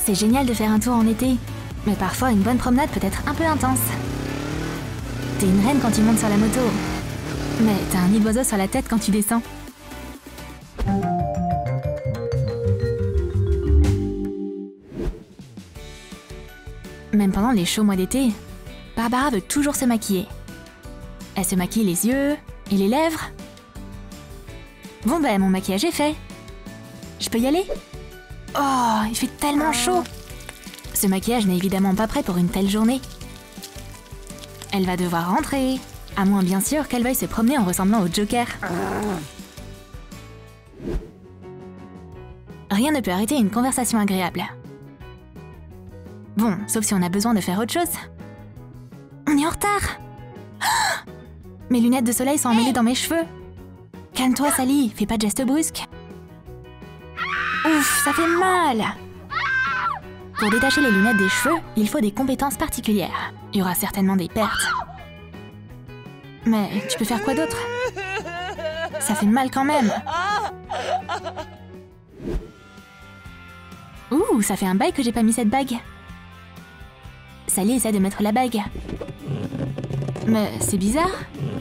C'est génial de faire un tour en été, mais parfois une bonne promenade peut être un peu intense. T'es une reine quand tu montes sur la moto, mais t'as un nid d'oiseau sur la tête quand tu descends. Même pendant les chauds mois d'été, Barbara veut toujours se maquiller. Elle se maquille les yeux et les lèvres. Bon ben, mon maquillage est fait. Je peux y aller? Oh, il fait tellement chaud! Ce maquillage n'est évidemment pas prêt pour une telle journée. Elle va devoir rentrer, à moins bien sûr qu'elle veuille se promener en ressemblant au Joker. Rien ne peut arrêter une conversation agréable. Bon, sauf si on a besoin de faire autre chose. On est en retard! Mes lunettes de soleil sont emmêlées dans mes cheveux. Calme-toi, Sally, fais pas de gestes brusques. Ouf, ça fait mal! Pour détacher les lunettes des cheveux, il faut des compétences particulières. Il y aura certainement des pertes. Mais tu peux faire quoi d'autre? Ça fait mal quand même. Ouh, ça fait un bail que j'ai pas mis cette bague. Sally essaie de mettre la bague. Mais c'est bizarre.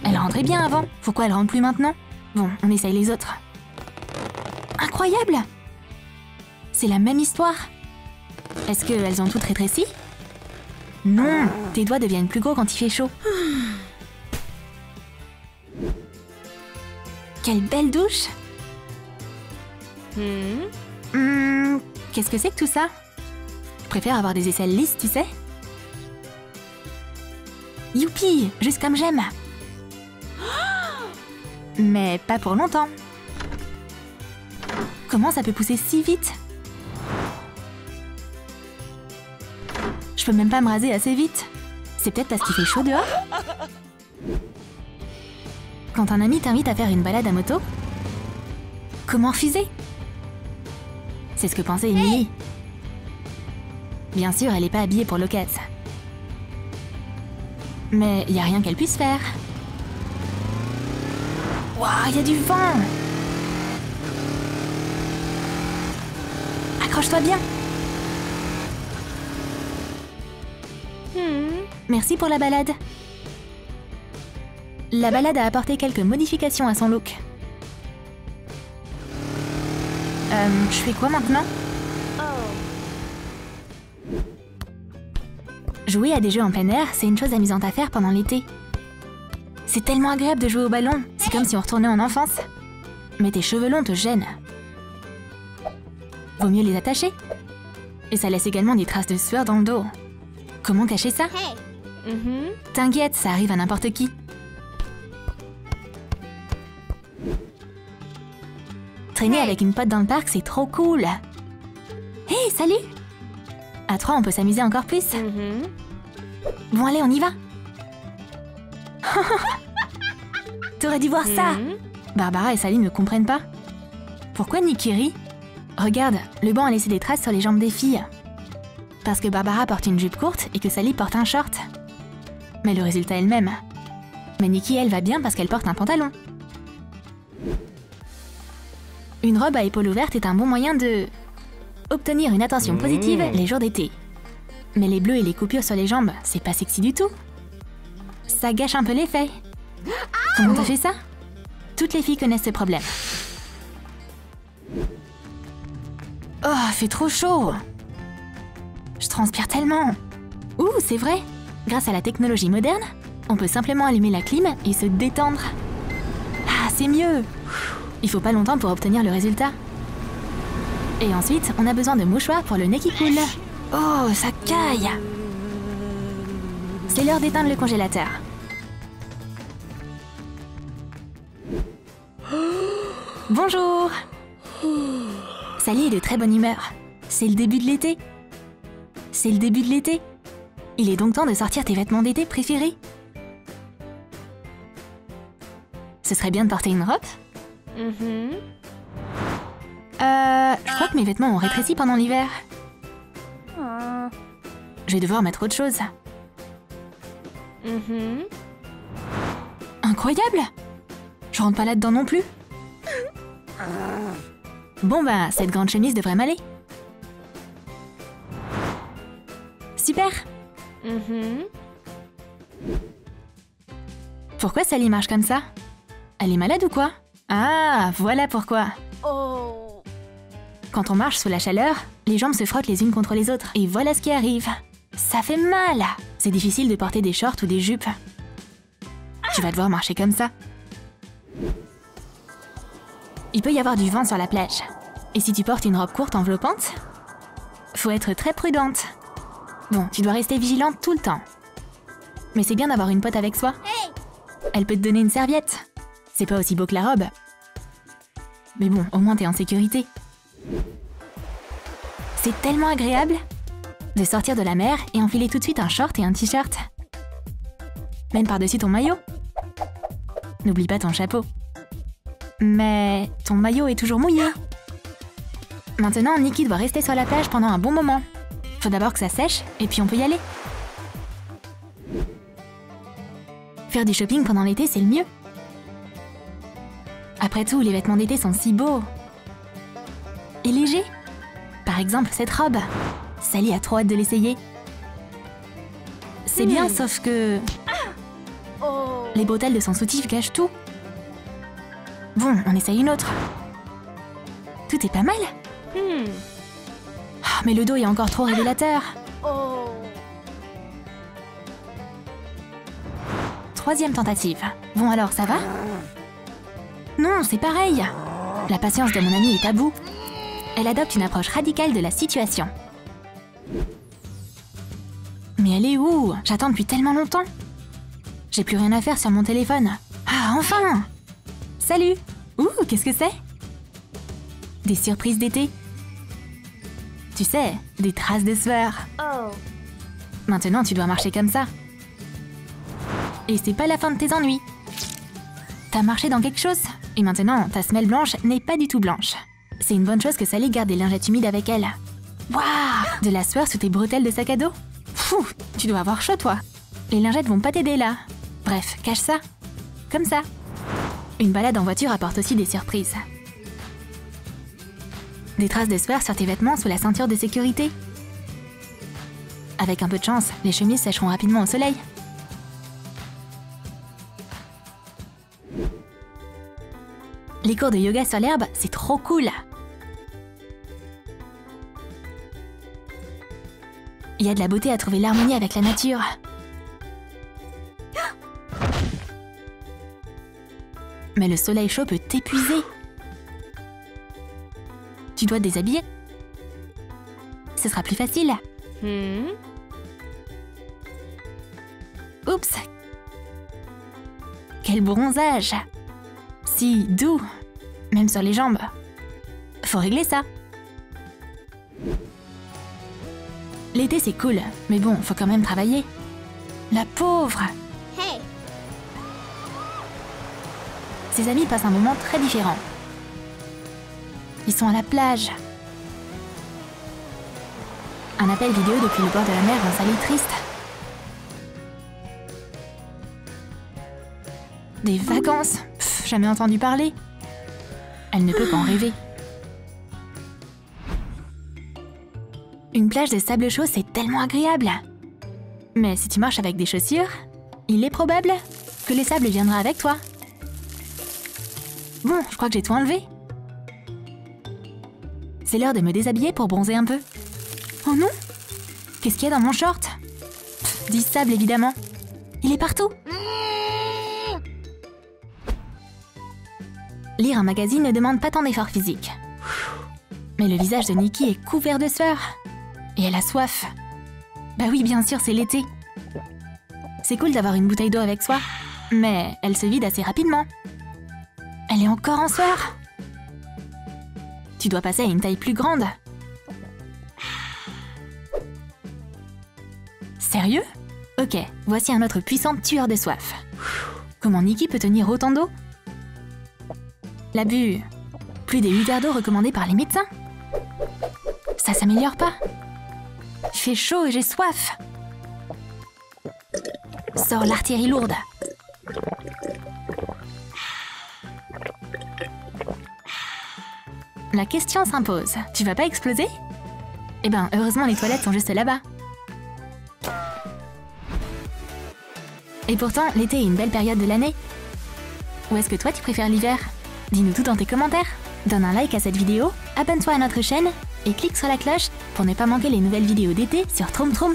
Elle rentrait bien avant. Pourquoi elle rentre plus maintenant? Bon, on essaye les autres. Incroyable! C'est la même histoire. Est-ce qu'elles ont toutes rétréci? Non, tes doigts deviennent plus gros quand il fait chaud. Quelle belle douche! Qu'est-ce que c'est que tout ça? Je préfère avoir des aisselles lisses, tu sais? Youpi, juste comme j'aime. Mais pas pour longtemps. Comment ça peut pousser si vite? Je peux même pas me raser assez vite. C'est peut-être parce qu'il fait chaud dehors? Quand un ami t'invite à faire une balade à moto, comment refuser? C'est ce que pensait Emily. Bien sûr, elle n'est pas habillée pour l'occasion. Mais il n'y a rien qu'elle puisse faire. Waouh, il y a du vent! Accroche-toi bien! Merci pour la balade. La balade a apporté quelques modifications à son look. Je fais quoi maintenant? Jouer à des jeux en plein air, c'est une chose amusante à faire pendant l'été. C'est tellement agréable de jouer au ballon, c'est comme si on retournait en enfance. Mais tes cheveux longs te gênent. Vaut mieux les attacher. Et ça laisse également des traces de sueur dans le dos. Comment cacher ça? T'inquiète, ça arrive à n'importe qui. Traîner avec une pote dans le parc, c'est trop cool. Hey, salut! À 3, on peut s'amuser encore plus. Bon, allez, on y va. T'aurais dû voir ça. Barbara et Sally ne comprennent pas. Pourquoi Nikki rit? Regarde, le banc a laissé des traces sur les jambes des filles. Parce que Barbara porte une jupe courte et que Sally porte un short. Mais le résultat est le même. Mais Nikki, elle, va bien parce qu'elle porte un pantalon. Une robe à épaules ouvertes est un bon moyen de... obtenir une attention positive les jours d'été. Mais les bleus et les coupures sur les jambes, c'est pas sexy du tout. Ça gâche un peu l'effet. Comment t'as fait ça? Toutes les filles connaissent ce problème. Oh, fait trop chaud! Je transpire tellement! Ouh, c'est vrai! Grâce à la technologie moderne, on peut simplement allumer la clim et se détendre. Ah, c'est mieux! Il faut pas longtemps pour obtenir le résultat. Et ensuite, on a besoin de mouchoirs pour le nez qui coule. Oh, ça caille! C'est l'heure d'éteindre le congélateur. Bonjour! Sally est de très bonne humeur. C'est le début de l'été. C'est le début de l'été. Il est donc temps de sortir tes vêtements d'été préférés. Ce serait bien de porter une robe? Je crois que mes vêtements ont rétréci pendant l'hiver. Je vais devoir mettre autre chose. Incroyable! Je rentre pas là-dedans non plus. Bon bah, cette grande chemise devrait m'aller. super. Pourquoi Sally marche comme ça? Elle est malade ou quoi? Ah, voilà pourquoi. Quand on marche sous la chaleur, les jambes se frottent les unes contre les autres. Et voilà ce qui arrive. Ça fait mal. C'est difficile de porter des shorts ou des jupes. Tu vas devoir marcher comme ça. Il peut y avoir du vent sur la plage. Et si tu portes une robe courte enveloppante, faut être très prudente. Bon, tu dois rester vigilante tout le temps. Mais c'est bien d'avoir une pote avec soi. Elle peut te donner une serviette. C'est pas aussi beau que la robe. Mais bon, au moins t'es en sécurité. C'est tellement agréable de sortir de la mer et enfiler tout de suite un short et un t-shirt. Même par-dessus ton maillot. N'oublie pas ton chapeau. Mais ton maillot est toujours mouillé. Maintenant, Nikki doit rester sur la plage pendant un bon moment. Faut d'abord que ça sèche et puis on peut y aller. Faire du shopping pendant l'été, c'est le mieux. Après tout, les vêtements d'été sont si beaux. Et légers. Par exemple, cette robe. Sally a trop hâte de l'essayer. C'est bien, sauf que... les bretelles de son soutif gâchent tout. Bon, on essaye une autre. Tout est pas mal. Ah, mais le dos est encore trop révélateur. Troisième tentative. Bon alors, ça va? Non, c'est pareil. La patience de mon amie est à bout. Elle adopte une approche radicale de la situation. Mais elle est où? J'attends depuis tellement longtemps. J'ai plus rien à faire sur mon téléphone. Ah, enfin! Salut! Ouh, qu'est-ce que c'est? Des surprises d'été. Tu sais, des traces de sueur. Maintenant, tu dois marcher comme ça. Et c'est pas la fin de tes ennuis. T'as marché dans quelque chose? Et maintenant, ta semelle blanche n'est pas du tout blanche. C'est une bonne chose que Sally garde des lingettes humides avec elle. Waouh! De la sueur sous tes bretelles de sac à dos? Fou! Tu dois avoir chaud, toi. Les lingettes vont pas t'aider, là. Bref, cache ça. Comme ça. Une balade en voiture apporte aussi des surprises. Des traces de sueur sur tes vêtements sous la ceinture de sécurité. Avec un peu de chance, les chemises sécheront rapidement au soleil. Les cours de yoga sur l'herbe, c'est trop cool. Il y a de la beauté à trouver l'harmonie avec la nature. Mais le soleil chaud peut t'épuiser. Tu dois te déshabiller. Ce sera plus facile. Oups! Quel bronzage! Si doux, même sur les jambes. Faut régler ça. L'été c'est cool, mais bon, faut quand même travailler. La pauvre! Hey! Ses amis passent un moment très différent. Ils sont à la plage. Un appel vidéo depuis le bord de la mer rend Sally triste. Des vacances? Pff, jamais entendu parler. Elle ne peut qu'en rêver. Une plage de sable chaud, c'est tellement agréable. Mais si tu marches avec des chaussures, il est probable que le sable viendra avec toi. Bon, je crois que j'ai tout enlevé. C'est l'heure de me déshabiller pour bronzer un peu. Oh non! Qu'est-ce qu'il y a dans mon short? Pff, du sable, évidemment. Il est partout. Lire un magazine ne demande pas tant d'effort physique. Mais le visage de Nikki est couvert de sueur. Et elle a soif. Bah oui, bien sûr, c'est l'été. C'est cool d'avoir une bouteille d'eau avec soi, mais elle se vide assez rapidement. Elle est encore en sueur. Tu dois passer à une taille plus grande. Sérieux? Ok, voici un autre puissant tueur de soif. Comment Nikki peut tenir autant d'eau? L'abus. Plus des 8 verres d'eau recommandés par les médecins. Ça s'améliore pas. Il fait chaud et j'ai soif. Sors l'artillerie lourde. La question s'impose. Tu vas pas exploser? Eh ben, heureusement les toilettes sont juste là-bas. Et pourtant, l'été est une belle période de l'année. Ou est-ce que toi tu préfères l'hiver? Dis-nous tout dans tes commentaires. Donne un like à cette vidéo, abonne-toi à notre chaîne et clique sur la cloche pour ne pas manquer les nouvelles vidéos d'été sur Troom Troom.